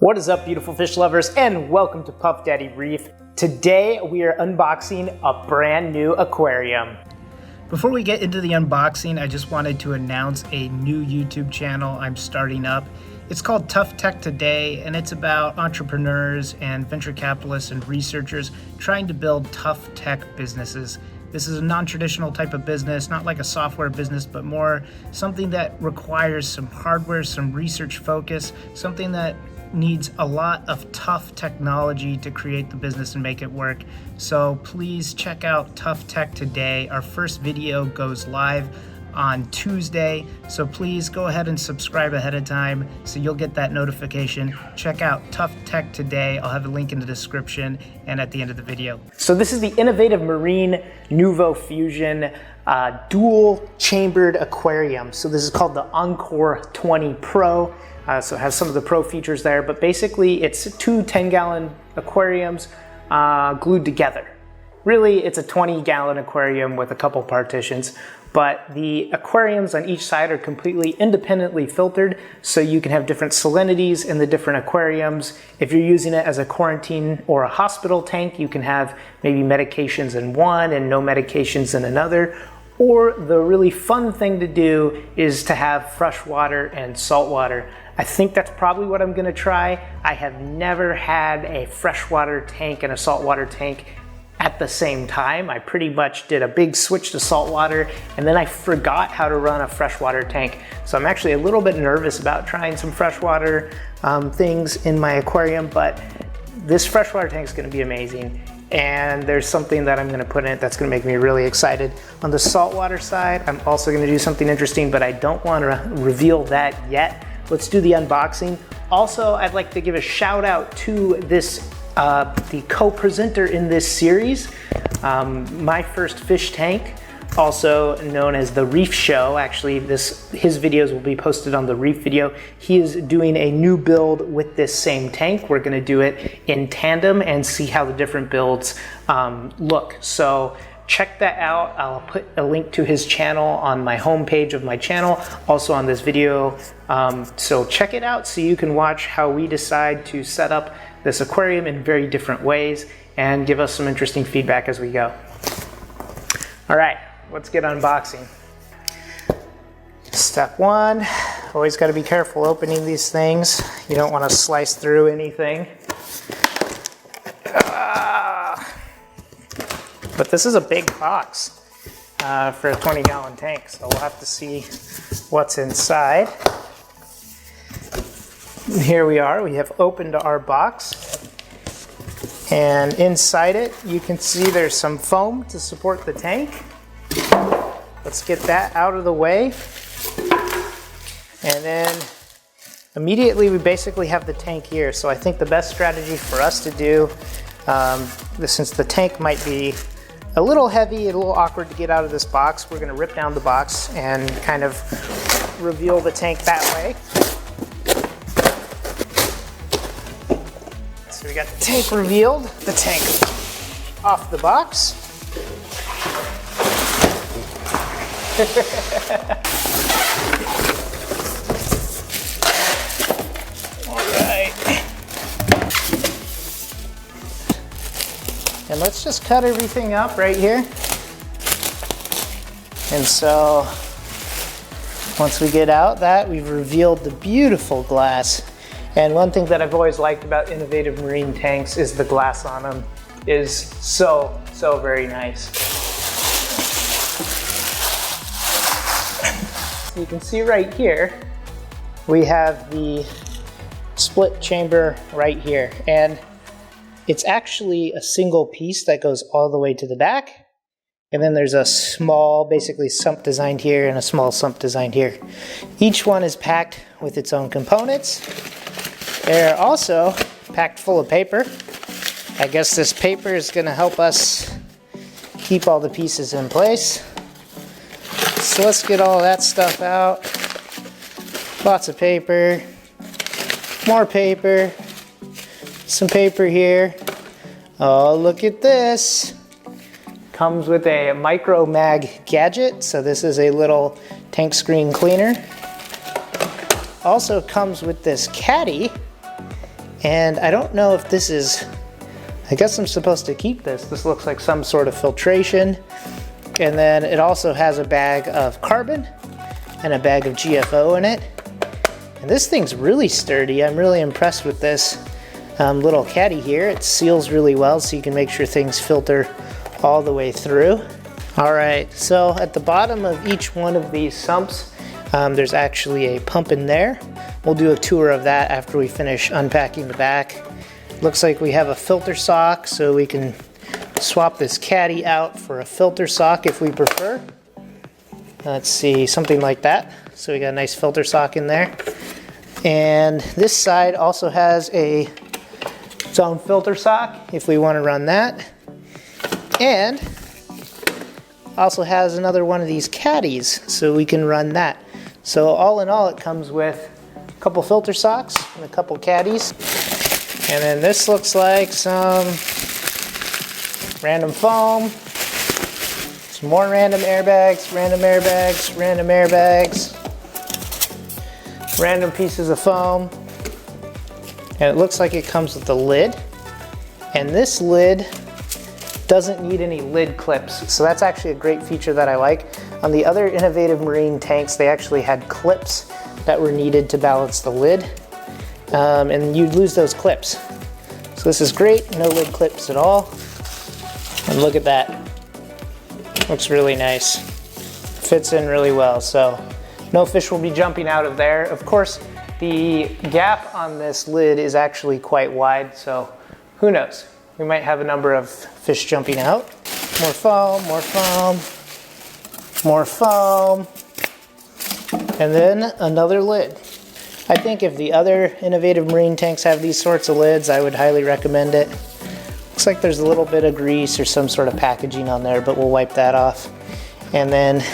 What is up, beautiful fish lovers, and welcome to Puff Daddy Reef. Today we are unboxing a brand new aquarium. Before we get into the unboxing, I just wanted to announce a new YouTube channel I'm starting up. It's called Tough Tech Today, and it's about entrepreneurs and venture capitalists and researchers trying to build tough tech businesses. This is a non-traditional type of business, not like a software business, but more something that requires some hardware, some research focus, something that needs a lot of tough technology to create the business and make it work. So please check out Tough Tech Today. Our first video goes live on Tuesday, so please go ahead and subscribe ahead of time so you'll get that notification. Check out Tough Tech Today. I'll have a link in the description and at the end of the video. So this is the innovative Marine Nouveau Fusion dual chambered aquarium. So this is called the Encore 20 Pro. So it has some of the pro features there, but basically it's two 10-gallon aquariums glued together. Really, it's a 20-gallon aquarium with a couple partitions, but the aquariums on each side are completely independently filtered, so you can have different salinities in the different aquariums. If you're using it as a quarantine or a hospital tank, you can have maybe medications in one and no medications in another. Or the really fun thing to do is to have fresh water and salt water. I think that's probably what I'm gonna try. I have never had a freshwater tank and a saltwater tank at the same time. I pretty much did a big switch to saltwater and then I forgot how to run a freshwater tank. So I'm actually a little bit nervous about trying some freshwater things in my aquarium, but this freshwater tank is gonna be amazing. And there's something that I'm gonna put in it that's gonna make me really excited. On the saltwater side, I'm also gonna do something interesting, but I don't wanna reveal that yet. Let's do the unboxing. Also, I'd like to give a shout out to this, the co-presenter in this series, My First Fish Tank, also known as the Reef Show. Actually, his videos will be posted on the Reef video. He is doing a new build with this same tank. We're gonna do it in tandem and see how the different builds look. So check that out. I'll put a link to his channel on my homepage of my channel, also on this video. So check it out so you can watch how we decide to set up this aquarium in very different ways and give us some interesting feedback as we go. All right, let's get unboxing. Step one, always got to be careful opening these things. You don't want to slice through anything. But this is a big box for a 20-gallon tank, so we'll have to see what's inside. Here we are, we have opened our box. And inside it, you can see there's some foam to support the tank. Let's get that out of the way. And then immediately we basically have the tank here. So I think the best strategy for us to do, since the tank might be a little heavy and a little awkward to get out of this box, we're gonna rip down the box and kind of reveal the tank that way. So we got the tank revealed, the tank off the box. All right. And let's just cut everything up right here. And so once we get out that, we've revealed the beautiful glass. And one thing that I've always liked about innovative marine tanks is the glass on them is so very nice. So you can see right here, we have the split chamber right here. And it's actually a single piece that goes all the way to the back. And then there's a small, basically sump designed here and a small sump designed here. Each one is packed with its own components. They're also packed full of paper. I guess this paper is gonna help us keep all the pieces in place. So let's get all that stuff out. Lots of paper, more paper, some paper here. Oh, look at this. Comes with a micro mag gadget. So this is a little tank screen cleaner. Also comes with this caddy And I don't know if this is, I guess I'm supposed to keep this. This looks like some sort of filtration. And then it also has a bag of carbon and a bag of GFO in it. And this thing's really sturdy. I'm really impressed with this little caddy here. It seals really well, so you can make sure things filter all the way through. All right, so at the bottom of each one of these sumps, there's actually a pump in there. We'll do a tour of that after we finish unpacking the back. Looks like we have a filter sock, so we can swap this caddy out for a filter sock if we prefer. Let's see, something like that. So we got a nice filter sock in there. And this side also has its own filter sock if we want to run that. And also has another one of these caddies, so we can run that. So all in all, it comes with a couple filter socks and a couple caddies. And then this looks like some random foam, some more random airbags, random airbags, random airbags, random pieces of foam. And it looks like it comes with a lid. And this lid doesn't need any lid clips, so that's actually a great feature that I like. On the other Innovative Marine tanks, they actually had clips that were needed to balance the lid, and you'd lose those clips. So this is great, no lid clips at all. And look at that, looks really nice. Fits in really well, so no fish will be jumping out of there. Of course, the gap on this lid is actually quite wide, so who knows? We might have a number of fish jumping out. More foam, more foam, more foam, and then another lid. I think if the other Innovative Marine tanks have these sorts of lids, I would highly recommend it. Looks like there's a little bit of grease or some sort of packaging on there, but we'll wipe that off. And then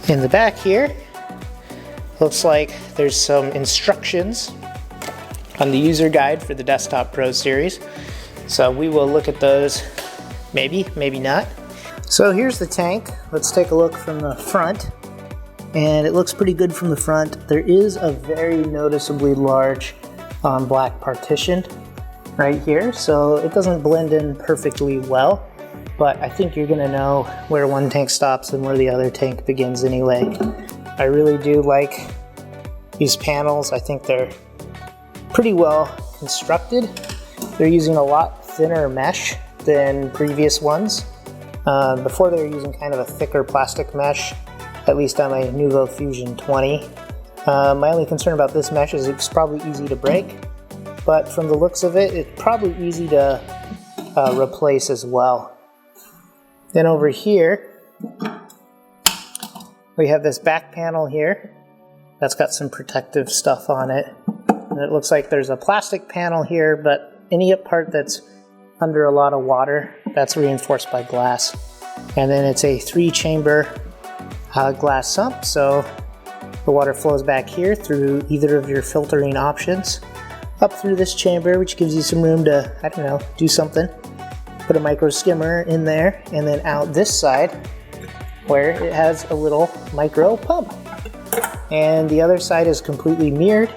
in the back here, looks like there's some instructions on the user guide for the Desktop Pro series. So we will look at those, maybe, maybe not. So here's the tank. Let's take a look from the front. And it looks pretty good from the front. There is a very noticeably large black partition right here, so it doesn't blend in perfectly well, but I think you're gonna know where one tank stops and where the other tank begins anyway. I really do like these panels. I think they're pretty well constructed. They're using a lot thinner mesh than previous ones. Before they were using kind of a thicker plastic mesh, at least on my Nuvo Fusion 20. My only concern about this mesh is it's probably easy to break, but from the looks of it, it's probably easy to replace as well. Then over here, we have this back panel here that's got some protective stuff on it. And it looks like there's a plastic panel here, but any part that's under a lot of water, that's reinforced by glass. And then it's a 3-chamber glass sump, so the water flows back here through either of your filtering options, up through this chamber, which gives you some room to, I don't know, do something. Put a micro skimmer in there, and then out this side, where it has a little micro pump. And the other side is completely mirrored.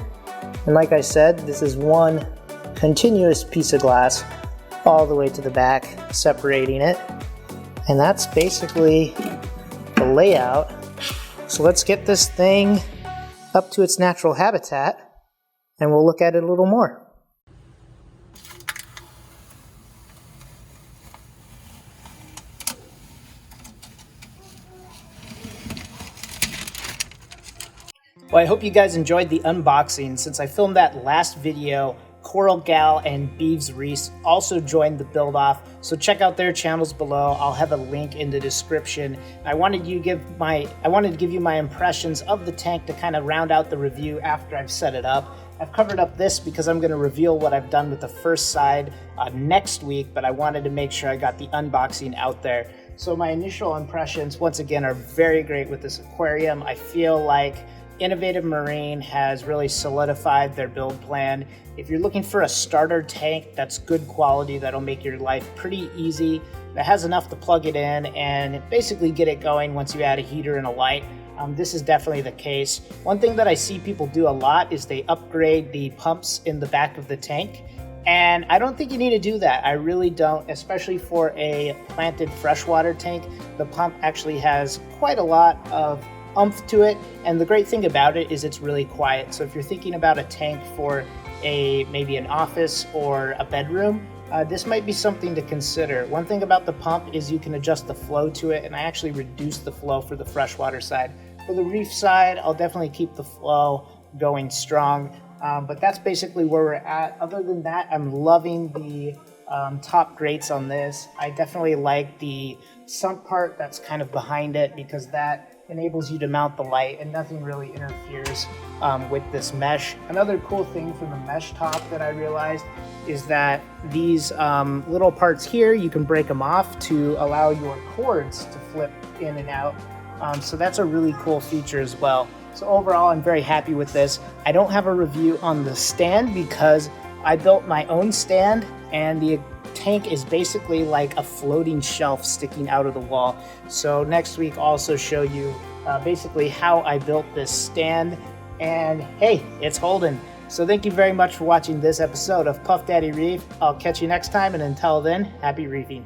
And like I said, this is one continuous piece of glass all the way to the back, separating it. And that's basically the layout. So let's get this thing up to its natural habitat, and we'll look at it a little more. Well, I hope you guys enjoyed the unboxing. Since I filmed that last video, Coral Gal and Beeves Reese also joined the build off, so check out their channels below. I'll have a link in the description. I wanted to give you my impressions of the tank to kind of round out the review after I've set it up. I've covered up this because I'm going to reveal what I've done with the first side next week, but I wanted to make sure I got the unboxing out there. So my initial impressions, once again, are very great with this aquarium. I feel like Innovative Marine has really solidified their build plan. If you're looking for a starter tank that's good quality, that'll make your life pretty easy, that has enough to plug it in and basically get it going once you add a heater and a light, this is definitely the case. One thing that I see people do a lot is they upgrade the pumps in the back of the tank. And I don't think you need to do that. I really don't, especially for a planted freshwater tank. The pump actually has quite a lot of oomph to it. And the great thing about it is it's really quiet. So if you're thinking about a tank for maybe an office or a bedroom, this might be something to consider. One thing about the pump is you can adjust the flow to it, and I actually reduce the flow for the freshwater side. For the reef side, I'll definitely keep the flow going strong, but that's basically where we're at. Other than that, I'm loving the top grates on this. I definitely like the sump part that's kind of behind it because that enables you to mount the light and nothing really interferes with this mesh. Another cool thing from the mesh top that I realized is that these little parts here, you can break them off to allow your cords to flip in and out. So that's a really cool feature as well. So overall, I'm very happy with this. I don't have a review on the stand because I built my own stand, and the tank is basically like a floating shelf sticking out of the wall. So next week I'll also show you basically how I built this stand, and hey, it's holding. So thank you very much for watching this episode of Puff Daddy Reef. I'll catch you next time, and until then, happy reefing.